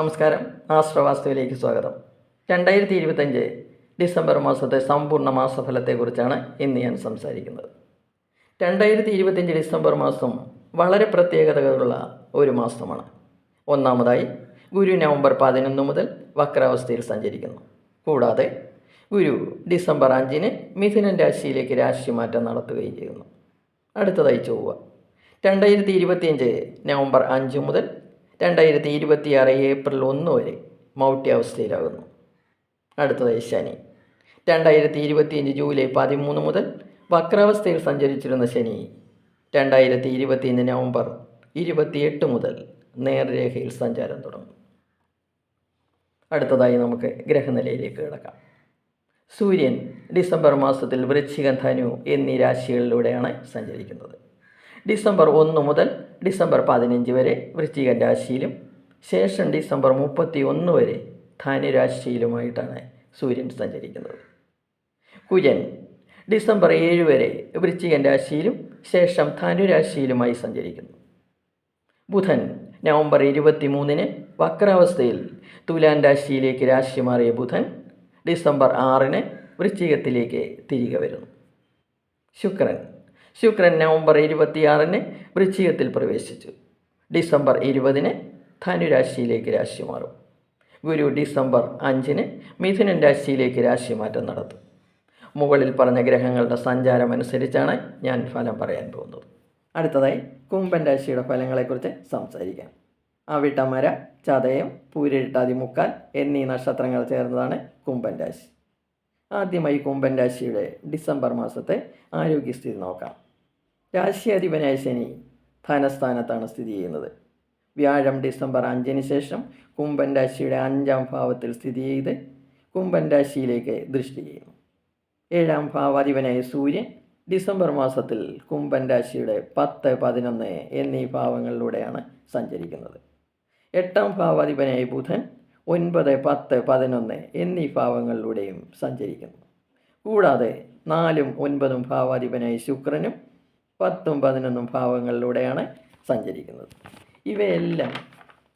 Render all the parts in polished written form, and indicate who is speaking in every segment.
Speaker 1: നമസ്കാരം. ആശ്രവാസ്തുവിലേക്ക് സ്വാഗതം. 2025 ഡിസംബർ മാസത്തെ സമ്പൂർണ്ണ മാസഫലത്തെക്കുറിച്ചാണ് ഇന്ന് ഞാൻ സംസാരിക്കുന്നത്. 2025 ഡിസംബർ മാസം വളരെ പ്രത്യേകതകളുള്ള ഒരു മാസമാണ്. ഒന്നാമതായി, ഗുരു നവംബർ 11 മുതൽ വക്രാവസ്ഥയിൽ സഞ്ചരിക്കുന്നു. കൂടാതെ ഗുരു ഡിസംബർ 5 മിഥുനൻ രാശിയിലേക്ക് രാശിമാറ്റം നടത്തുകയും ചെയ്യുന്നു. അടുത്തതായി ചൊവ്വ 2025 നവംബർ 5 മുതൽ 2026 ഏപ്രിൽ 1 വരെ മൗഢ്യാവസ്ഥയിലാകുന്നു. അടുത്തതായി ശനി 2025 ജൂലൈ 13 മുതൽ വക്രാവസ്ഥയിൽ സഞ്ചരിച്ചിരുന്ന ശനി 2025 നവംബർ 28 മുതൽ നേർരേഖയിൽ സഞ്ചാരം തുടങ്ങും. അടുത്തതായി നമുക്ക് ഗ്രഹനിലയിലേക്ക് കിടക്കാം. സൂര്യൻ ഡിസംബർ മാസത്തിൽ വൃശ്ചികം, ധനു എന്നീ രാശികളിലൂടെയാണ് സഞ്ചരിക്കുന്നത്. ഡിസംബർ 1 മുതൽ ഡിസംബർ 15 വരെ വൃശ്ചികൻ രാശിയിലും ശേഷം ഡിസംബർ 31 വരെ ധനുരാശിയിലുമായിട്ടാണ് സൂര്യൻ സഞ്ചരിക്കുന്നത്. കുജൻ ഡിസംബർ 7 വരെ വൃശ്ചികൻ രാശിയിലും ശേഷം ധനുരാശിയിലുമായി സഞ്ചരിക്കുന്നു. ബുധൻ നവംബർ 23 വക്രാവസ്ഥയിൽ തുലാൻ രാശിയിലേക്ക് രാശി മാറിയ ബുധൻ ഡിസംബർ 6 വൃശ്ചികത്തിലേക്ക് തിരികെ വരുന്നു. ശുക്രൻ നവംബർ 26 വൃശ്ചികത്തിൽ പ്രവേശിച്ചു. ഡിസംബർ 20 ധനുരാശിയിലേക്ക് രാശി മാറും. ഗുരു ഡിസംബർ 5 മിഥുനൻ രാശിയിലേക്ക് രാശിമാറ്റം നടത്തും. മുകളിൽ പറഞ്ഞ ഗ്രഹങ്ങളുടെ സഞ്ചാരം അനുസരിച്ചാണ് ഞാൻ ഫലം പറയാൻ പോകുന്നത്. അടുത്തതായി കുംഭൻ രാശിയുടെ ഫലങ്ങളെക്കുറിച്ച് സംസാരിക്കാം. അവിട്ടമര, ചതയം, പൂരിട്ടാതി, മുക്കാൽ എന്നീ നക്ഷത്രങ്ങൾ ചേർന്നതാണ് കുംഭൻ രാശി. ആദ്യമായി കുംഭൻ രാശിയുടെ ഡിസംബർ മാസത്തെ ആരോഗ്യസ്ഥിതി നോക്കാം. രാശ്യാധിപനായ ശനി ധനസ്ഥാനത്താണ് സ്ഥിതി ചെയ്യുന്നത്. വ്യാഴം ഡിസംബർ 5 ശേഷം കുംഭൻ രാശിയുടെ 5ാം ഭാവത്തിൽ സ്ഥിതി ചെയ്ത് കുംഭൻ രാശിയിലേക്ക് ദൃഷ്ടി ചെയ്യുന്നു. 7ാം ഭാവാധിപനായ സൂര്യൻ ഡിസംബർ മാസത്തിൽ കുംഭൻ രാശിയുടെ 10, 11 എന്നീ ഭാവങ്ങളിലൂടെയാണ് സഞ്ചരിക്കുന്നത്. 8ാം ഭാവാധിപനായ ബുധൻ 9, 10, 11 എന്നീ ഭാവങ്ങളിലൂടെയും സഞ്ചരിക്കുന്നു. കൂടാതെ 4ഉം 9ഉം ഭാവാധിപനായ ശുക്രനും 10ഉം 11ഉം ഭാവങ്ങളിലൂടെയാണ് സഞ്ചരിക്കുന്നത്. ഇവയെല്ലാം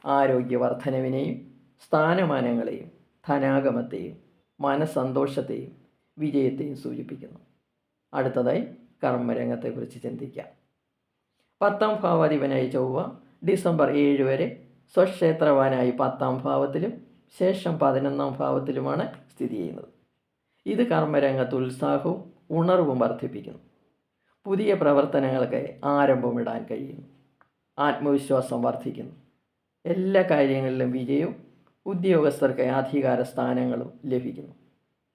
Speaker 1: ആരോഗ്യവർദ്ധനവിനെയും സ്ഥാനമാനങ്ങളെയും ധനാഗമത്തെയും മനസ്സന്തോഷത്തെയും വിജയത്തെയും സൂചിപ്പിക്കുന്നു. അടുത്തതായി കർമ്മരംഗത്തെക്കുറിച്ച് ചിന്തിക്കാം. 10ാം ഭാവാധിപനായ ചൊവ്വ ഡിസംബർ 7 വരെ സ്വക്ഷേത്രവാനായി 10ാം ഭാവത്തിലും ശേഷം 11ാം ഭാവത്തിലുമാണ് സ്ഥിതി ചെയ്യുന്നത്. ഇത് കർമ്മരംഗത്ത് ഉത്സാഹവും ഉണർവും വർദ്ധിപ്പിക്കുന്നു. പുതിയ പ്രവർത്തനങ്ങൾക്ക് ആരംഭമിടാൻ കഴിയുന്നു. ആത്മവിശ്വാസം വർദ്ധിക്കുന്നു. എല്ലാ കാര്യങ്ങളിലും വിജയവും ഉദ്യോഗസ്ഥർക്ക് അധികാര സ്ഥാനങ്ങളും ലഭിക്കുന്നു.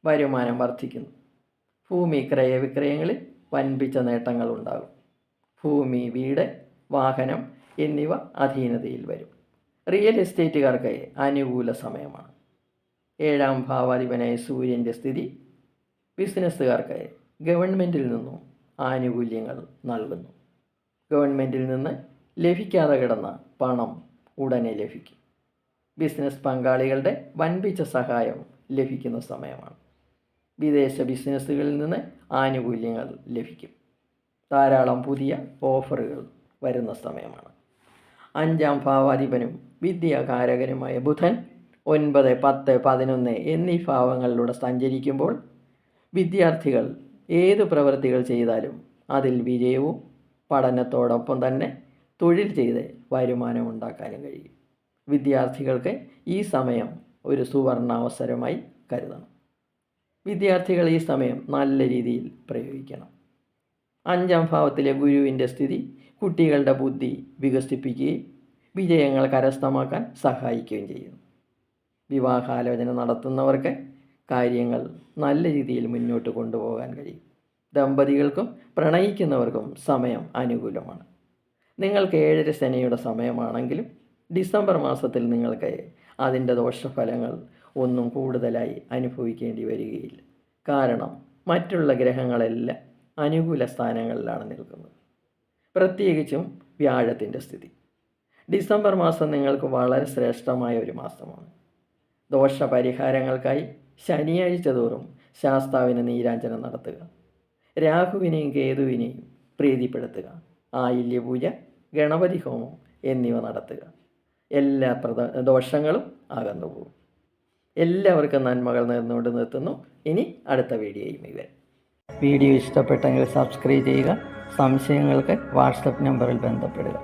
Speaker 1: വരുമാനം വർദ്ധിക്കുന്നു. ഭൂമി ക്രയവിക്രയങ്ങളിൽ വൻപിച്ച നേട്ടങ്ങൾ ഉണ്ടാകും. ഭൂമി, വീട്, വാഹനം എന്നിവ അധീനതയിൽ വരും. റിയൽ എസ്റ്റേറ്റുകാർക്ക് അനുകൂല സമയമാണ്. 7ാം ഭാവാധിപനായ സൂര്യൻ്റെ സ്ഥിതി ബിസിനസ്സുകാർക്ക് ഗവൺമെൻറ്റിൽ നിന്നും ആനുകൂല്യങ്ങൾ നൽകുന്നു. ഗവൺമെൻറ്റിൽ നിന്ന് ലഭിക്കാതെ കിടന്ന പണം ഉടനെ ലഭിക്കും. ബിസിനസ് പങ്കാളികളുടെ വൻപിച്ച സഹായം ലഭിക്കുന്ന സമയമാണ്. വിദേശ ബിസിനസ്സുകളിൽ നിന്ന് ആനുകൂല്യങ്ങൾ ലഭിക്കും. ധാരാളം പുതിയ ഓഫറുകൾ വരുന്ന സമയമാണ്. 5ാം ഭാവാധിപനും വിദ്യാകാരകനുമായ ബുധൻ 9, 10, 11 എന്നീ ഭാവങ്ങളിലൂടെ സഞ്ചരിക്കുമ്പോൾ വിദ്യാർത്ഥികൾ ഏത് പ്രവൃത്തികൾ ചെയ്താലും അതിൽ വിജയവും പഠനത്തോടൊപ്പം തന്നെ തൊഴിൽ ചെയ്ത് വരുമാനമുണ്ടാക്കാനും കഴിയും. വിദ്യാർത്ഥികൾക്ക് ഈ സമയം ഒരു സുവർണാവസരമായി കരുതണം. വിദ്യാർത്ഥികൾ ഈ സമയം നല്ല രീതിയിൽ പ്രയോഗിക്കണം. 5ാം ഭാവത്തിലെ ഗുരുവിൻ്റെ സ്ഥിതി കുട്ടികളുടെ ബുദ്ധി വികസിപ്പിക്കുകയും വിജയങ്ങൾ കരസ്ഥമാക്കാൻ സഹായിക്കുകയും ചെയ്യുന്നു. വിവാഹാലോചന നടത്തുന്നവർക്ക് കാര്യങ്ങൾ നല്ല രീതിയിൽ മുന്നോട്ട് കൊണ്ടുപോകാൻ കഴിയും. ദമ്പതികൾക്കും പ്രണയിക്കുന്നവർക്കും സമയം അനുകൂലമാണ്. നിങ്ങൾക്ക് 7ര ശനിയുടെ സമയമാണെങ്കിലും ഡിസംബർ മാസത്തിൽ നിങ്ങൾക്ക് അതിൻ്റെ ദോഷഫലങ്ങൾ ഒന്നും കൂടുതലായി അനുഭവിക്കേണ്ടി വരികയില്ല. കാരണം മറ്റുള്ള ഗ്രഹങ്ങളെല്ലാം അനുകൂല സ്ഥാനങ്ങളിലാണ് നിൽക്കുന്നത്. പ്രത്യേകിച്ചും വ്യാഴത്തിൻ്റെ സ്ഥിതി. ഡിസംബർ മാസം നിങ്ങൾക്ക് വളരെ ശ്രേഷ്ഠമായ ഒരു മാസമാണ്. ദോഷപരിഹാരങ്ങൾക്കായി ശനിയാഴ്ച തോറും ശാസ്താവിന് നീരാഞ്ജനം നടത്തുക. രാഹുവിനെയും കേതുവിനെയും പ്രീതിപ്പെടുത്തുക. ആയില്യപൂജ, ഗണപതി ഹോമം എന്നിവ നടത്തുക. എല്ലാ ദോഷങ്ങളും അകന്നുപോകും. എല്ലാവർക്കും നന്മകൾ നേർന്നുകൊണ്ട് നിർത്തുന്നു. ഇനി അടുത്ത വീഡിയോയുമായി. വീഡിയോ ഇഷ്ടപ്പെട്ടെങ്കിൽ സബ്സ്ക്രൈബ് ചെയ്യുക. സംശയങ്ങൾക്ക് വാട്സപ്പ് നമ്പറിൽ ബന്ധപ്പെടുക.